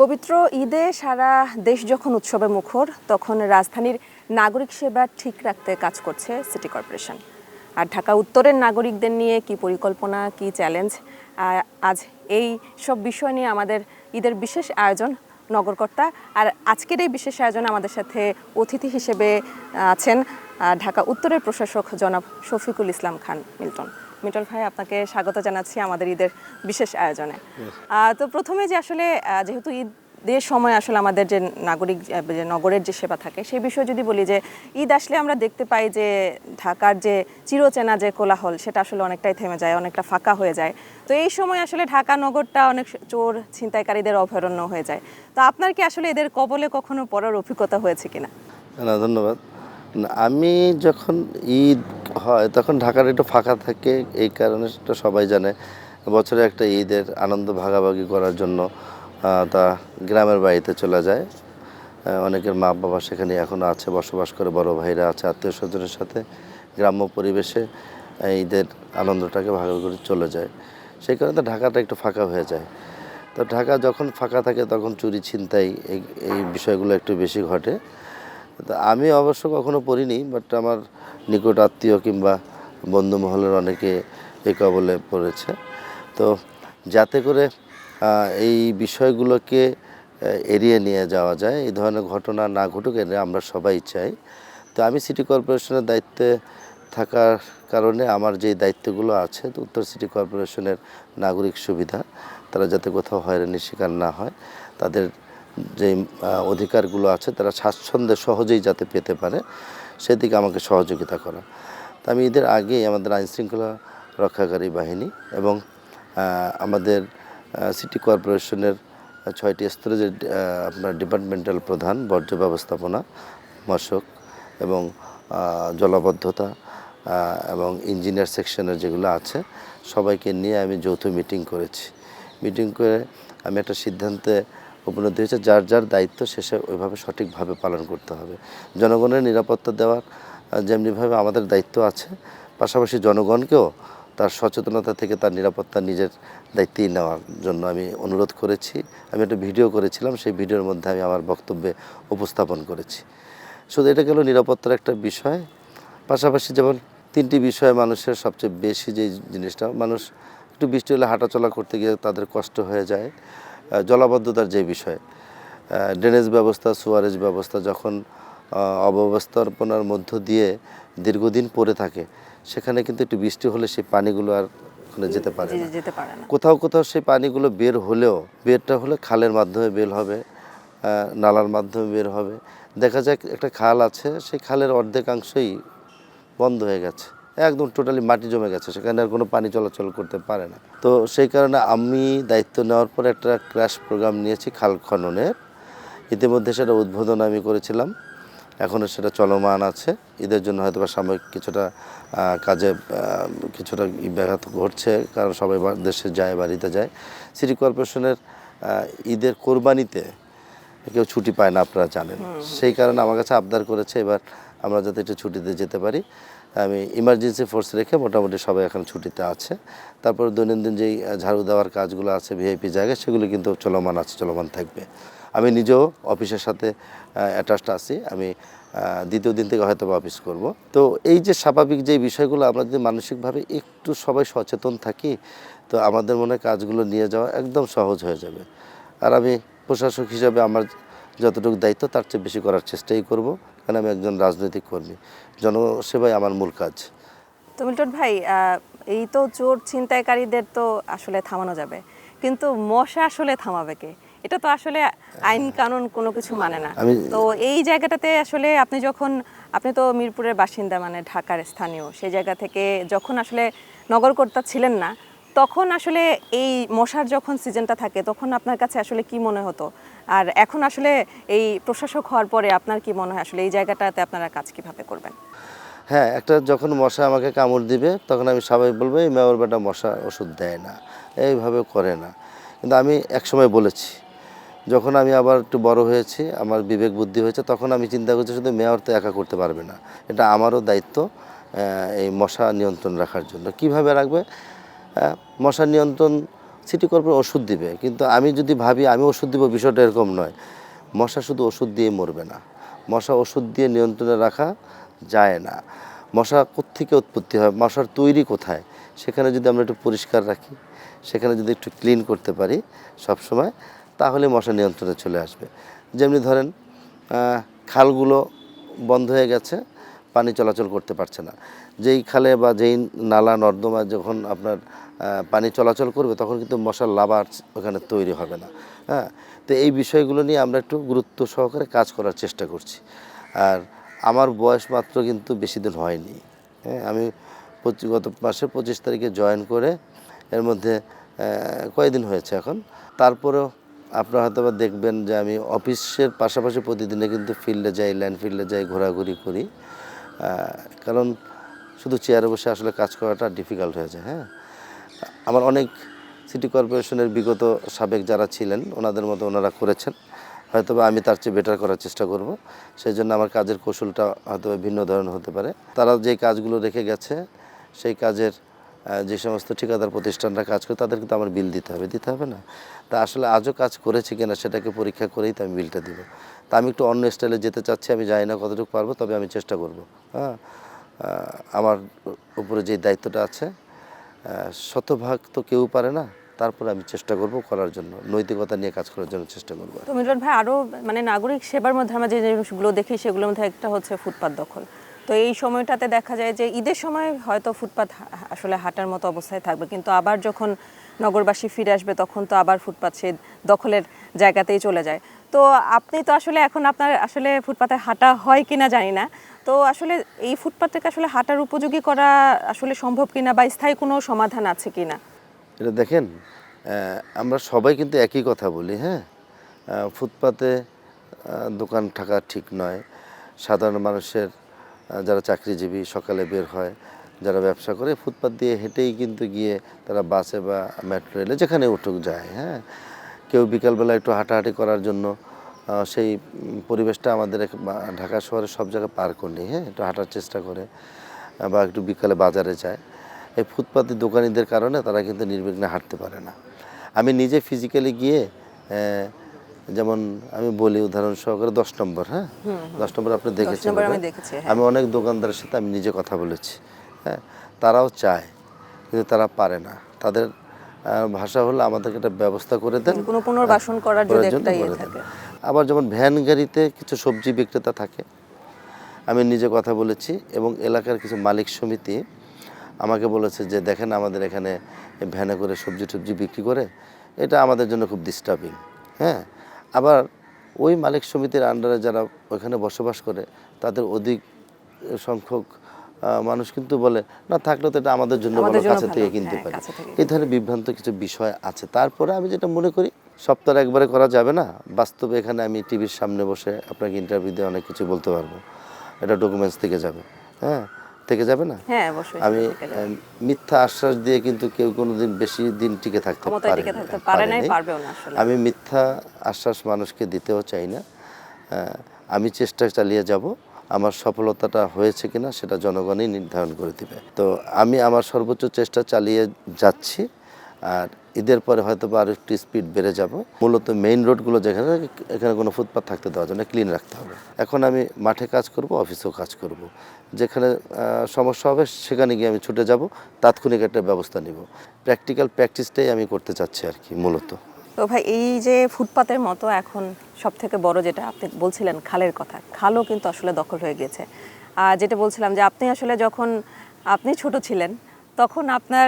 পবিত্র ঈদে সারা দেশ যখন উৎসবে মুখর, তখন রাজধানীর নাগরিক সেবা ঠিক রাখতে কাজ করছে সিটি কর্পোরেশন। আর ঢাকা উত্তরের নাগরিকদের নিয়ে কি পরিকল্পনা, কি চ্যালেঞ্জ, আজ এই সব বিষয় নিয়ে আমাদের ঈদের বিশেষ আয়োজন নগরকর্তা। আর আজকের এই বিশেষ আয়োজনে আমাদের সাথে অতিথি হিসেবে আছেন ঢাকা উত্তরের প্রশাসক জনাব শফিকুল ইসলাম খান মিল্টন। মিটল ভাই, আপনাকে স্বাগত জানাচ্ছি আমাদের ঈদের বিশেষ আয়োজনে। তো প্রথমে যে আসলে যেহেতু ঈদের সময় আসলে আমাদের যে নাগরিক নগরের যে সেবা থাকে সেই বিষয়ে যদি বলি, যে ঈদ আসলে আমরা দেখতে পাই যে ঢাকার যে চিরচেনা যে কোলাহল সেটা আসলে অনেকটাই থেমে যায়, অনেকটা ফাঁকা হয়ে যায়। তো এই সময় আসলে ঢাকা নগরটা অনেক চোর ছিনতাইকারীদের অভয়ারণ্য হয়ে যায়। তো আপনার কি আসলে এদের কবলে কখনো পড়ার অভিজ্ঞতা হয়েছে কিনা? না, ধন্যবাদ। আমি যখন ঈদ হয় তখন ঢাকার একটু ফাঁকা থাকে, এই কারণে সেটা সবাই জানে। বছরে একটা ঈদের আনন্দ ভাগাভাগি করার জন্য তা গ্রামের বাড়িতে চলে যায়। অনেকের মা বাবা সেখানে এখনও আছে, বসবাস করে, বড় ভাইরা আছে, আত্মীয় স্বজনের সাথে গ্রাম্য পরিবেশে ঈদের আনন্দটাকে ভাগ করে চলে যায়। সেই কারণে তো ঢাকাটা একটু ফাঁকা হয়ে যায়। তো ঢাকা যখন ফাঁকা থাকে তখন চুরি ছিনতাই এই বিষয়গুলো একটু বেশি ঘটে। তো আমি অবশ্য কখনো পড়িনি, বাট আমার নিকট আত্মীয় কিংবা বন্ধু মহলের অনেকে এই কবলে পড়েছে। তো যাতে করে এই বিষয়গুলোকে এড়িয়ে নিয়ে যাওয়া যায়, এই ধরনের ঘটনা না ঘটুক এনে আমরা সবাই চাই। তো আমি সিটি কর্পোরেশনের দায়িত্বে থাকার কারণে আমার যে দায়িত্বগুলো আছে, তো উত্তর সিটি কর্পোরেশনের নাগরিক সুবিধা, তারা যাতে কোথাও হয়রানির শিকার না হয়, তাদের যে অধিকারগুলো আছে তারা স্বাচ্ছন্দ্যে সহজেই যাতে পেতে পারে, সেদিকে আমাকে সহযোগিতা করা। তো আমি ঈদের আগেই আমাদের আইনশৃঙ্খলা রক্ষাকারী বাহিনী এবং আমাদের সিটি কর্পোরেশনের 6টি স্তরে যে আপনার ডিপার্টমেন্টাল প্রধান, বর্জ্য ব্যবস্থাপনা, মশক এবং জলাবদ্ধতা এবং ইঞ্জিনিয়ার সেকশনের যেগুলো আছে, সবাইকে নিয়ে আমি যৌথ মিটিং করেছি। মিটিং করে আমি একটা সিদ্ধান্তে উপনীত হয়েছে, যার যার দায়িত্ব শেষে ওইভাবে সঠিকভাবে পালন করতে হবে। জনগণের নিরাপত্তা দেওয়ার যেমনিভাবে আমাদের দায়িত্ব আছে, পাশাপাশি জনগণকেও তার সচেতনতা থেকে তার নিরাপত্তা নিজের দায়িত্বেই নেওয়ার জন্য আমি অনুরোধ করেছি। আমি একটা ভিডিও করেছিলাম, সেই ভিডিওর মধ্যে আমি আমার বক্তব্যে উপস্থাপন করেছি। শুধু এটা গেল নিরাপত্তার একটা বিষয়। পাশাপাশি যেমন 3টি বিষয় মানুষের সবচেয়ে বেশি যে জিনিসটা, মানুষ একটু বৃষ্টি হলে হাঁটাচলা করতে গিয়ে তাদের কষ্ট হয়ে যায়। জলাবদ্ধতার যে বিষয়, ড্রেনেজ ব্যবস্থা, সুয়ারেজ ব্যবস্থা যখন অব্যবস্থাপনার মধ্য দিয়ে দীর্ঘদিন পড়ে থাকে, সেখানে কিন্তু একটু বৃষ্টি হলে সেই পানিগুলো আর ওখানে যেতে পারে না। কোথাও কোথাও সেই পানিগুলো বের হলেও, বেরটা হলে খালের মাধ্যমে বের হবে, নালার মাধ্যমে বের হবে। দেখা যায় একটা খাল আছে, সেই খালের অর্ধেকাংশই বন্ধ হয়ে গেছে, একদম টোটালি মাটি জমে গেছে, সেখানে আর কোনো পানি চলাচল করতে পারে না। তো সেই কারণে আমি দায়িত্ব নেওয়ার পর একটা ক্র্যাশ প্রোগ্রাম নিয়েছি খাল খননের। ইতিমধ্যে সেটা উদ্বোধন আমি করেছিলাম, এখনও সেটা চলমান আছে। ঈদের জন্য হয়তো বা সাময়িক কিছুটা কাজে কিছুটা ব্যাঘাত ঘটছে, কারণ সবাই দেশে যায়, বাড়িতে যায়। সিটি কর্পোরেশনের ঈদের কোরবানিতে কেউ ছুটি পায় না, আপনারা জানেন। সেই কারণে আমার কাছে আবদার করেছে এবার আমরা যাতে একটু ছুটিতে যেতে পারি। আমি ইমার্জেন্সি ফোর্স রেখে মোটামুটি সবাই এখন ছুটিতে আছে। তারপর দৈনন্দিন যেই ঝাড়ু দেওয়ার কাজগুলো আছে ভিআইপি জায়গায়, সেগুলো কিন্তু চলমান আছে, চলমান থাকবে। আমি নিজেও অফিসের সাথে অ্যাটাচড আছি, আমি দ্বিতীয় দিন থেকে হয়তো অফিস করব। তো এই যে স্বাভাবিক যে বিষয়গুলো, আমরা যদি মানসিকভাবে একটু সবাই সচেতন থাকি, তো আমাদের মনে কাজগুলো নিয়ে যাওয়া একদম সহজ হয়ে যাবে। আর আমি প্রশাসক হিসাবে আমার যতটুকু দায়িত্ব তার চেয়ে বেশি করার চেষ্টাই করব, কারণ আমি একজন রাজনৈতিক কর্মী। জনসেবাই আমার মূল কাজ। তো মিল্টন ভাই, এই তো চোর ছিনতাইকারীদের তো আসলে থামানো যাবে, কিন্তু মশা আসলে থামাবে কে? এটা তো আসলে আইন কানুন কোনো কিছু মানে না। তো এই জায়গাটাতে আসলে আপনি তো মিরপুরের বাসিন্দা, মানে ঢাকার স্থানীয়, সেই জায়গা থেকে যখন আসলে নগরকর্তা ছিলেন না, তখন আসলে এই মশার যখন সিজনটা থাকে তখন আপনার কাছে আসলে কি মনে হতো? আর এখন আসলে এই প্রশাসক হওয়ার পরে আপনার কি মনে হয় আসলে এই জায়গাটাতে আপনারা কাজ কিভাবে করবেন? হ্যাঁ, একটা যখন মশা আমাকে কামড় দিবে তখন আমি সবাই বলবো এই মেয়র বেটা মশা ওষুধ দেয় না, এইভাবে করে না। কিন্তু আমি একসময় বলেছি, যখন আমি আবার একটু বড় হয়েছি, আমার বিবেক বুদ্ধি হয়েছে, তখন আমি চিন্তা করছি শুধু মেয়র তো একা করতে পারবে না, এটা আমারও দায়িত্ব এই মশা নিয়ন্ত্রণ রাখার জন্য। কিভাবে রাখবে? মশা নিয়ন্ত্রণ সিটি কর্পোরেশন ওষুধ দিবে, কিন্তু আমি যদি ভাবি আমি ওষুধ দিব, বিষয়টা এরকম নয়। মশা শুধু ওষুধ দিয়ে মরবে না, মশা ওষুধ দিয়ে নিয়ন্ত্রণে রাখা যায় না। মশা কোত্থেকে উৎপত্তি হয়, মশার তৈরি কোথায়, সেখানে যদি আমরা একটু পরিষ্কার রাখি, সেখানে যদি একটু ক্লিন করতে পারি সবসময়, তাহলে মশা নিয়ন্ত্রণে চলে আসবে। যেমনি ধরেন খালগুলো বন্ধ হয়ে গেছে, পানি চলাচল করতে পারছে না। যেই খালে বা যেই নালা নর্দমা যখন আপনার পানি চলাচল করবে, তখন কিন্তু মশার লার্ভা ওখানে তৈরি হবে না। হ্যাঁ, তো এই বিষয়গুলো নিয়ে আমরা একটু গুরুত্ব সহকারে কাজ করার চেষ্টা করছি। আর আমার বয়স মাত্র কিন্তু বেশি দিন হয়নি। হ্যাঁ, আমি গত মাসে 25 তারিখে জয়েন করে এর মধ্যে কয়েকদিন হয়েছে এখন। তারপরেও আপনারা হয়তো বা দেখবেন যে আমি অফিসের পাশাপাশি প্রতিদিনে কিন্তু ফিল্ডে যাই, ল্যান্ড ফিল্ডে যাই, ঘোরাঘুরি করি। কারণ শুধু চেয়ারে বসে আসলে কাজ করাটা ডিফিকাল্ট হয়ে যায়। হ্যাঁ, আমার অনেক সিটি কর্পোরেশনের বিগত সাবেক যারা ছিলেন, ওনাদের মতো ওনারা করেছেন, হয়তো বা আমি তার চেয়ে বেটার করার চেষ্টা করব। সেই জন্য আমার কাজের কৌশলটা হয়তো ভিন্ন ধরনের হতে পারে। তারা যে কাজগুলো রেখে গেছে, সেই কাজের যে সমস্ত ঠিকাদার প্রতিষ্ঠানরা কাজ করে, তাদের কিন্তু আমার বিল দিতে হবে না? তা আসলে আজও কাজ করেছে কিনা সেটাকে পরীক্ষা করেই তো আমি বিলটা দিব। তা আমি একটু অন্য স্টাইলে যেতে চাচ্ছি, আমি জানি না কতটুকু পারবো, তবে আমি চেষ্টা করব। হ্যাঁ, আমার উপরে যে দায়িত্বটা আছে, শতভাগ তো কেউ পারে না, তারপরে আমি চেষ্টা করব করার জন্য, নৈতিকতা নিয়ে কাজ করার জন্য চেষ্টা করব। তো মিলন ভাই, আরও মানে নাগরিক সেবার মধ্যে আমরা যে জিনিসগুলো দেখি সেগুলোর মধ্যে একটা হচ্ছে ফুটপাত দখল। তো এই সময়টাতে দেখা যায় যে ঈদের সময় হয়তো ফুটপাত আসলে হাঁটার মতো অবস্থায় থাকবে, কিন্তু আবার যখন নগরবাসী ফিরে আসবে তখন তো আবার ফুটপাত সেই দখলের জায়গাতেই চলে যায়। তো আপনি তো আসলে এখন আপনার আসলে ফুটপাতে হাঁটা হয় কিনা জানি না, তো আসলে এই ফুটপাতটাকে আসলে হাঁটার উপযোগী করা আসলে সম্ভব কিনা, বা স্থায়ী কোনো সমাধান আছে কিনা? এটা দেখেন, আমরা সবাই কিন্তু একই কথা বলি। হ্যাঁ, ফুটপাতে দোকান থাকা ঠিক নয়। সাধারণ মানুষের যারা চাকরিজীবী সকালে বের হয়, যারা ব্যবসা করে, ফুটপাত দিয়ে হেঁটেই কিন্তু গিয়ে তারা বাসে বা মেট্রো রেলে যেখানে উঠুক যায়। হ্যাঁ, কেউ বিকালবেলা একটু হাঁটাহাঁটি করার জন্য সেই পরিবেশটা আমাদের ঢাকা শহরে সব জায়গায় পার করনি। হ্যাঁ, একটু হাঁটার চেষ্টা করে বা একটু বিকালে বাজারে যায়। এই ফুটপাতি দোকানিদের কারণে তারা কিন্তু নির্বিঘ্নে হাঁটতে পারে না। আমি নিজে ফিজিক্যালি গিয়ে যেমন আমি বলি উদাহরণ সহকারে 10 নম্বর, হ্যাঁ, 10 নম্বর আপনি দেখেছেন, আমি অনেক দোকানদারের সাথে আমি নিজে কথা বলেছি। হ্যাঁ, তারাও চায় কিন্তু তারা পারে না। তাদের ভাষা হলো আমাদেরকে একটা ব্যবস্থা করে দেন, কোনো পুনর্বাসন করার জন্য একটা ইয়ে থাকে। আবার যেমন ভ্যান গাড়িতে কিছু সবজি বিক্রেতা থাকে, আমি নিজে কথা বলেছি, এবং এলাকার কিছু মালিক সমিতি আমাকে বলেছে যে দেখেন আমাদের এখানে ভ্যানে করে সবজি বিক্রি করে, এটা আমাদের জন্য খুব ডিস্টার্বিং। হ্যাঁ, আবার ওই মালিক সমিতির আন্ডারে যারা ওখানে বসবাস করে, তাদের অধিক সংখ্যক মানুষ কিন্তু বলে না, থাকলে তো এটা আমাদের জন্য ভালো, কাছে থেকে কিনতে পারি। এই ধরনের বিভ্রান্ত কিছু বিষয় আছে। তারপরে আমি যেটা মনে করি, সপ্তাহে একবারে করা যাবে না। বাস্তবে এখানে আমি টিভির সামনে বসে আপনাকে ইন্টারভিউ দিয়ে অনেক কিছু বলতে পারবো, এটা ডকুমেন্টস থেকে যাবে। হ্যাঁ, থেকে যাবে না? হ্যাঁ, অবশ্যই। আমি মিথ্যা আশ্বাস দিয়ে কিন্তু কেউ কোনোদিন বেশি দিন টিকে থাকতে পারে না। আমি মিথ্যা আশ্বাস মানুষকে দিতেও চাই না। আমি চেষ্টা চালিয়ে যাব, আমার সফলতাটা হয়েছে কিনা সেটা জনগণই নির্ধারণ করে দিবে। তো আমি আমার সর্বোচ্চ চেষ্টা চালিয়ে যাচ্ছি। আর ঈদের পরে হয়তো বা আরও একটু স্পিড বেড়ে যাব। মূলত মেইন রোডগুলো যেখানে, এখানে কোনো ফুটপাত থাকতে দেওয়া যায় না, ক্লিন রাখতে হবে। এখন আমি মাঠে কাজ করব, অফিসেও কাজ করব। যেখানে সমস্যা হবে সেখানে গিয়ে আমি ছুটে যাব, তাৎক্ষণিক একটা ব্যবস্থা নিব। প্র্যাকটিক্যাল প্র্যাকটিসটাই আমি করতে চাচ্ছি আর কি মূলত। তো ভাই, এই যে ফুটপাতের মতো এখন সব থেকে বড় যেটা আপনি বলছিলেন খালের কথা, খালও কিন্তু আসলে দখল হয়ে গেছে। যেটা বলছিলাম যে আপনি আসলে যখন আপনি ছোট ছিলেন তখন আপনার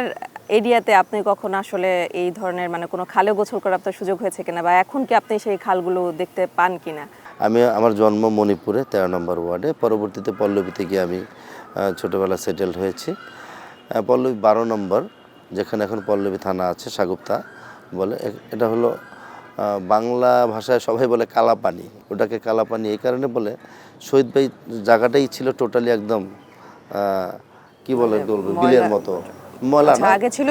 এরিয়াতে আপনি কখন আসলে এই ধরনের মানে কোনো খালে গোসল করার আপনার সুযোগ হয়েছে কিনা, বা এখন কি আপনি সেই খালগুলো দেখতে পান কিনা? আমার জন্ম মণিপুরে 13 নম্বর ওয়ার্ডে, পরবর্তীতে পল্লবীতে গিয়ে আমি ছোটোবেলা সেটেল হয়েছি। পল্লবী 12 নম্বর, যেখানে এখন পল্লবী থানা আছে, সাগুপ্তা বলে। এটা হলো বাংলা ভাষায় সবাই বলে কালাপানি। ওটাকে কালাপানি এই কারণে বলে, শহীদ ভাই জায়গাটাই ছিল টোটালি একদম কি বলে বলবো, বিলের মতো। ময়লা না, আগে ছিল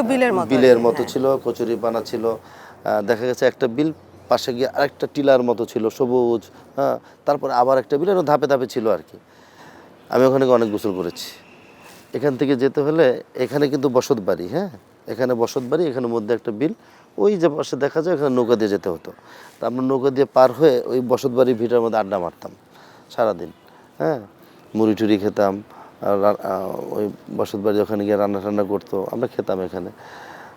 বিলের মতো ছিল, কচুরিপানা ছিল। দেখা গেছে একটা বিল পাশে গিয়ে আরেকটা টিলার মতো ছিল সবুজ। হ্যাঁ, তারপর আবার একটা বিল, ধাপে ধাপে ছিল আর কি। আমি ওখানে অনেক গোসল করেছি। এখান থেকে যেতে হলে, এখানে কিন্তু বসত বাড়ি, হ্যাঁ, এখানে বসত বাড়ি, এখানের মধ্যে একটা বিল, ওই যে পাশে দেখা যায় ওখানে নৌকা দিয়ে যেতে হতো। তা আমরা নৌকা দিয়ে পার হয়ে ওই বসতবাড়ির ভিটার মধ্যে আড্ডা মারতাম সারাদিন। হ্যাঁ, মুড়ি টুড়ি খেতাম, ওই বসতবাড়ি ওখানে গিয়ে রান্না টান্না করতো, আমরা খেতাম এখানে।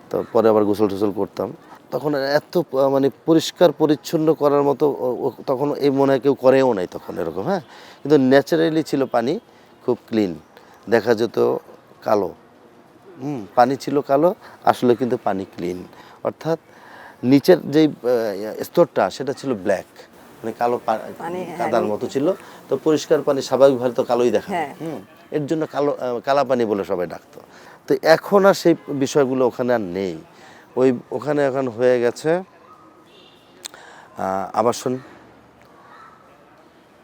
তো পরে আবার গোসল টোসল করতাম। তখন এত মানে পরিষ্কার পরিচ্ছন্ন করার মতো তখন এই মনে হয় কেউ করেও নাই তখন এরকম। হ্যাঁ, কিন্তু ন্যাচারালি ছিল পানি, খুব ক্লিন, দেখা যেত কালো। পানি ছিল কালো, আসলে কিন্তু পানি ক্লিন। অর্থাৎ নিচের যেই স্তরটা সেটা ছিল ব্ল্যাক, মানে কালো কাদার মতো ছিল। তো পরিষ্কার পানি স্বাভাবিকভাবে তো কালোই দেখা। এর জন্য কালা পানি বলে সবাই ডাকতো। তো এখন আর সেই বিষয়গুলো ওখানে আর নেই। ওখানে এখন হয়ে গেছে আবাসন,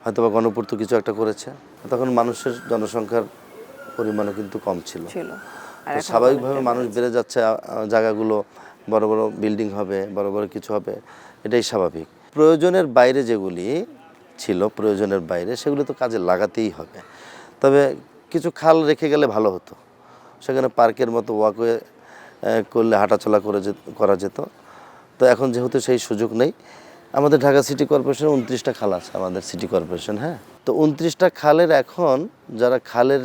হয়তো বা গণপূর্ত কিছু একটা করেছে। তখন মানুষের জনসংখ্যার পরিমাণও কিন্তু কম ছিল। তো স্বাভাবিকভাবে মানুষ বেড়ে যাচ্ছে, জায়গাগুলো বড় বড় বিল্ডিং হবে, বড় বড় কিছু হবে, এটাই স্বাভাবিক। প্রয়োজনের বাইরে যেগুলি ছিল, প্রয়োজনের বাইরে সেগুলি তো কাজে লাগাতেই হবে। তবে কিছু খাল রেখে গেলে ভালো হতো, সেখানে পার্কের মতো ওয়াকওয়ে করলে হাঁটাচলা করা যেত। তো এখন যেহেতু সেই সুযোগ নেই, আমাদের ঢাকা সিটি কর্পোরেশনের 29টা খাল আছে আমাদের সিটি কর্পোরেশন। হ্যাঁ, তো 29টা খালের এখন যারা খালের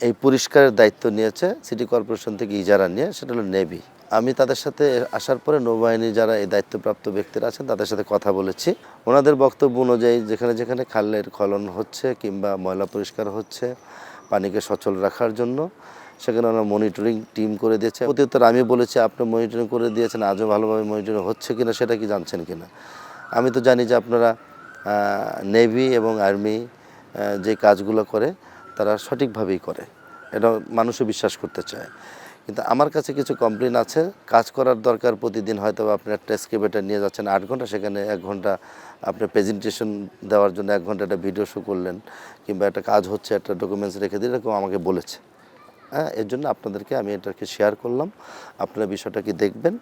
এই পরিষ্কারের দায়িত্ব নিয়েছে সিটি কর্পোরেশন থেকে ইজারা নিয়ে, সেটা হলো নেভি। আমি তাদের সাথে আসার পরে নৌবাহিনীর যারা এই দায়িত্বপ্রাপ্ত ব্যক্তিরা আছেন তাদের সাথে কথা বলেছি। ওনাদের বক্তব্য অনুযায়ী যেখানে যেখানে খালের খনন হচ্ছে কিংবা ময়লা পরিষ্কার হচ্ছে পানিকে সচল রাখার জন্য, সেখানে ওনারা মনিটরিং টিম করে দিয়েছে। প্রত্যুত্তর আমি বলেছি, আপনি মনিটরিং করে দিয়েছেন, আজও ভালোভাবে মনিটরিং হচ্ছে কিনা সেটা কি জানছেন কিনা। আমি তো জানি যে আপনারা নেভি এবং আর্মি যে কাজগুলো করে তারা সঠিকভাবেই করে, এটা মানুষও বিশ্বাস করতে চায়। কিন্তু আমার কাছে কিছু কমপ্লেন আছে, কাজ করার দরকার প্রতিদিন হয়তো আপনি একটা এক্সকেভেটর নিয়ে যাচ্ছেন 8 ঘন্টা, সেখানে 1 ঘন্টা আপনি প্রেজেন্টেশন দেওয়ার জন্য 1 ঘন্টা একটা ভিডিও শো করলেন, কিংবা একটা কাজ হচ্ছে একটা ডকুমেন্টস রেখে দিলে, এরকম আমাকে বলেছে। হ্যাঁ, এর জন্য আপনাদেরকে আমি এটাকে শেয়ার করলাম, আপনারা বিষয়টা কি দেখবেন।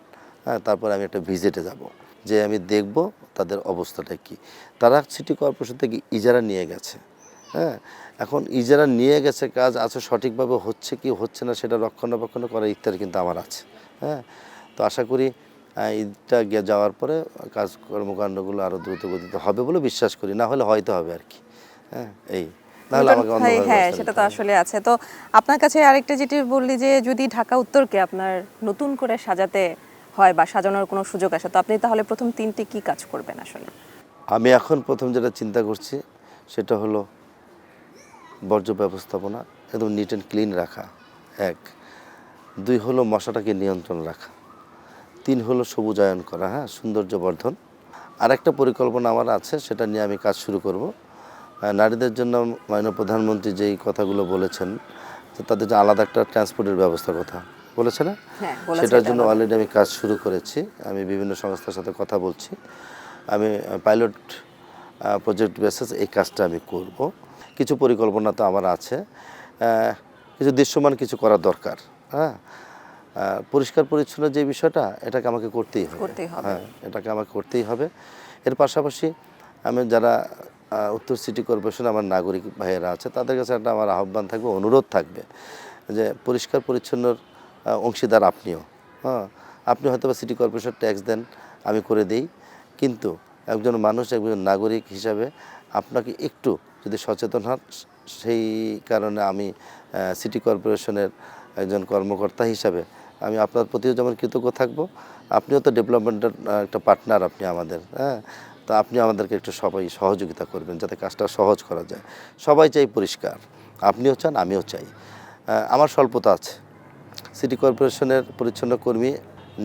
হ্যাঁ, তারপর আমি একটা ভিজিটে যাব, যে আমি দেখব তাদের অবস্থাটা কি। তারা সিটি কর্পোরেশন থেকে ইজারা নিয়ে গেছে। হ্যাঁ, এখন ইজারা নিয়ে গেছে, কাজ আছে সঠিকভাবে হচ্ছে কি হচ্ছে না সেটা রক্ষণাবেক্ষণ করার ইত্যাদি কিন্তু আমার আছে। হ্যাঁ, তো আশা করি ঈদটা যাওয়ার পরে কাজ কর্মকাণ্ডগুলো আরও দ্রুত গতিতে হবে বলে বিশ্বাস করি, না হলে হয়তো হবে আর কি। হ্যাঁ, এই নাহলে আমাকে অন্যভাবে হ্যাঁ, সেটা তো আসলে আছে। তো আপনার কাছে আরেকটা যেটি বললি যে যদি ঢাকা উত্তরকে আপনার নতুন করে সাজাতে হয় বা সাজানোর কোনো সুযোগ আসে, তো আপনি তাহলে প্রথম 3টি কি কাজ করবেন আসলে? আমি এখন প্রথম যেটা চিন্তা করছি সেটা হলো বর্জ্য ব্যবস্থাপনা, একদম নিট অ্যান্ড ক্লিন রাখা 1, 2 হলো মশাটাকে নিয়ন্ত্রণ রাখা, 3 হলো সবুজায়ন করা, হ্যাঁ, সৌন্দর্য বর্ধন। আরেকটা পরিকল্পনা আমার আছে, সেটা নিয়ে আমি কাজ শুরু করব। নারীদের জন্য মাননীয় প্রধানমন্ত্রী যেই কথাগুলো বলেছেন, যে তাদের যে আলাদা একটা ট্রান্সপোর্টের ব্যবস্থার কথা বলেছে না, সেটার জন্য অলরেডি আমি কাজ শুরু করেছি। আমি বিভিন্ন সংস্থার সাথে কথা বলছি। আমি পাইলট প্রজেক্ট বেসিস এই কাজটা আমি করব। কিছু পরিকল্পনা তো আমার আছে, কিছু দৃশ্যমান কিছু করা দরকার। হ্যাঁ, পরিষ্কার পরিচ্ছন্ন যে বিষয়টা, এটাকে আমাকে করতেই হবে। হ্যাঁ, এটাকে আমাকে করতেই হবে। এর পাশাপাশি আমি যারা উত্তর সিটি কর্পোরেশন আমার নাগরিক ভাইয়েরা আছে, তাদের কাছে একটা আমার আহ্বান থাকবে, অনুরোধ থাকবে, যে পরিষ্কার পরিচ্ছন্নর অংশীদার আপনিও। হ্যাঁ, আপনি হয়তো বা সিটি কর্পোরেশন ট্যাক্স দেন, আমি করে দিই, কিন্তু একজন মানুষ, একজন নাগরিক হিসাবে আপনাকে একটু যদি সচেতন হন, সেই কারণে আমি সিটি কর্পোরেশনের একজন কর্মকর্তা হিসাবে আমি আপনার প্রতিও যেমন কৃতজ্ঞ থাকবো, আপনিও তো ডেভেলপমেন্টের একটা পার্টনার আপনি আমাদের। হ্যাঁ, তো আপনি আমাদেরকে একটু সবাই সহযোগিতা করবেন যাতে কাজটা সহজ করা যায়। সবাই চাই পরিষ্কার, আপনিও চান, আমিও চাই। আমার স্বল্পতা আছে, সিটি কর্পোরেশনের পরিচ্ছন্ন কর্মী,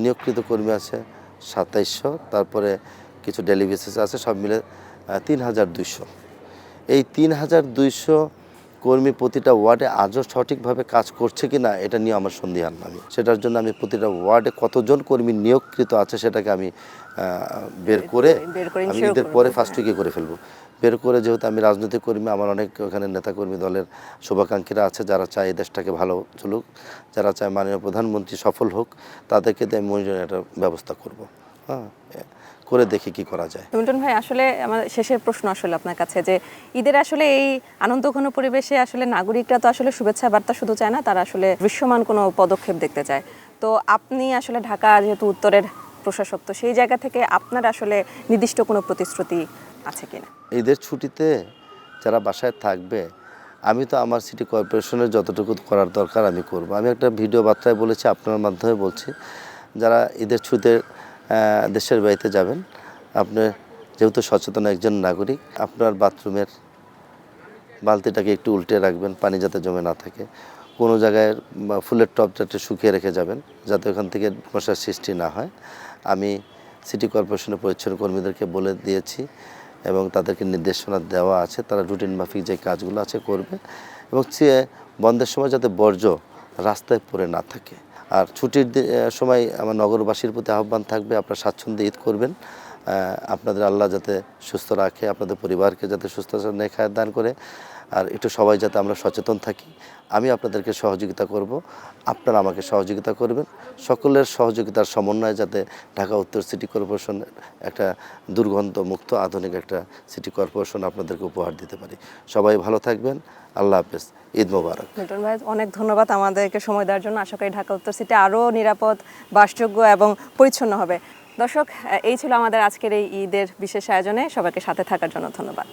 নিয়োগকৃত কর্মী আছে 2700, তারপরে কিছু ডেলি বেসিস আছে, সব মিলে 3200। এই 3200 কর্মী প্রতিটা ওয়ার্ডে আজও সঠিকভাবে কাজ করছে কি না এটা নিয়ে আমার সন্দিহান। আমি সেটার জন্য আমি প্রতিটা ওয়ার্ডে কতজন কর্মী নিয়োগকৃত আছে সেটাকে আমি বের করে আমি ঈদের পরে ফার্স্ট উইকে করে ফেলবো। বের করে, যেহেতু আমি রাজনৈতিক কর্মী, আমার অনেক ওখানে নেতাকর্মী দলের শুভাকাঙ্ক্ষীরা আছে যারা চায় এই দেশটাকে ভালো চলুক, যারা চায় মাননীয় প্রধানমন্ত্রী সফল হোক, তাদেরকে দিয়ে আমি মনিটরিংয়ের ব্যবস্থা করব। হ্যাঁ, করে দেখি কি করা যায়। মিল্টন ভাই, আসলে আমার শেষের প্রশ্ন আসলে আপনার কাছে, যে ঈদের আসলে এই আনন্দঘন পরিবেশে আসলে নাগরিকরা তো আসলে শুভেচ্ছা বার্তা শুধু চায় না, তারা আসলে দৃশ্যমান কোনো পদক্ষেপ দেখতে চায়। তো আপনি আসলে ঢাকা যেহেতু উত্তরের প্রশাসক, তো সেই জায়গা থেকে আপনার আসলে নির্দিষ্ট কোনো প্রতিশ্রুতি আছে কিনা? ঈদের ছুটিতে যারা বাসায় থাকবে, আমি তো আমার সিটি কর্পোরেশনের যতটুকু করার দরকার আমি করব। আমি একটা ভিডিও বার্তায় বলেছি, আপনার মাধ্যমে বলছি, যারা ঈদের ছুটিতে দেশের বাড়িতে যাবেন, আপনি যেহেতু সচেতন একজন নাগরিক, আপনার বাথরুমের বালতিটাকে একটু উল্টে রাখবেন, পানি যাতে জমে না থাকে। কোনো জায়গায় ফুলের টব যাতে শুকিয়ে রেখে যাবেন, যাতে ওখান থেকে মশার সৃষ্টি না হয়। আমি সিটি কর্পোরেশনের পরিচ্ছন্ন কর্মীদেরকে বলে দিয়েছি এবং তাদেরকে নির্দেশনা দেওয়া আছে, তারা রুটিন মাফিক যে কাজগুলো আছে করবে এবং বন্ধের সময় যাতে বর্জ্য রাস্তায় পড়ে না থাকে। আর ছুটির সময় আমার নগরবাসীর প্রতি আহ্বান থাকবে, আপনারা স্বাচ্ছন্দ্যে ঈদ করবেন। আপনাদের আল্লাহ যাতে সুস্থ রাখে, আপনাদের পরিবারকে যাতে সুস্থ নেখায় দান করে। আর একটু সবাই যাতে আমরা সচেতন থাকি, আমি আপনাদেরকে সহযোগিতা করব, আপনারা আমাকে সহযোগিতা করবেন। সকলের সহযোগিতার সমন্বয়ে যাতে ঢাকা উত্তর সিটি কর্পোরেশন একটা দুর্গন্ধমুক্ত আধুনিক একটা সিটি কর্পোরেশন আপনাদেরকে উপহার দিতে পারি। সবাই ভালো থাকবেন। আল্লাহ হাফেজ। ঈদ মোবারক। মিল্টন ভাই, অনেক ধন্যবাদ আমাদেরকে সময় দেওয়ার জন্য। আশা করি ঢাকা উত্তর সিটি আরও নিরাপদ, বাসযোগ্য এবং পরিচ্ছন্ন হবে। দর্শক, এই ছিল আমাদের আজকের এই ঈদের বিশেষ আয়োজনে। সবাইকে সাথে থাকার জন্য ধন্যবাদ।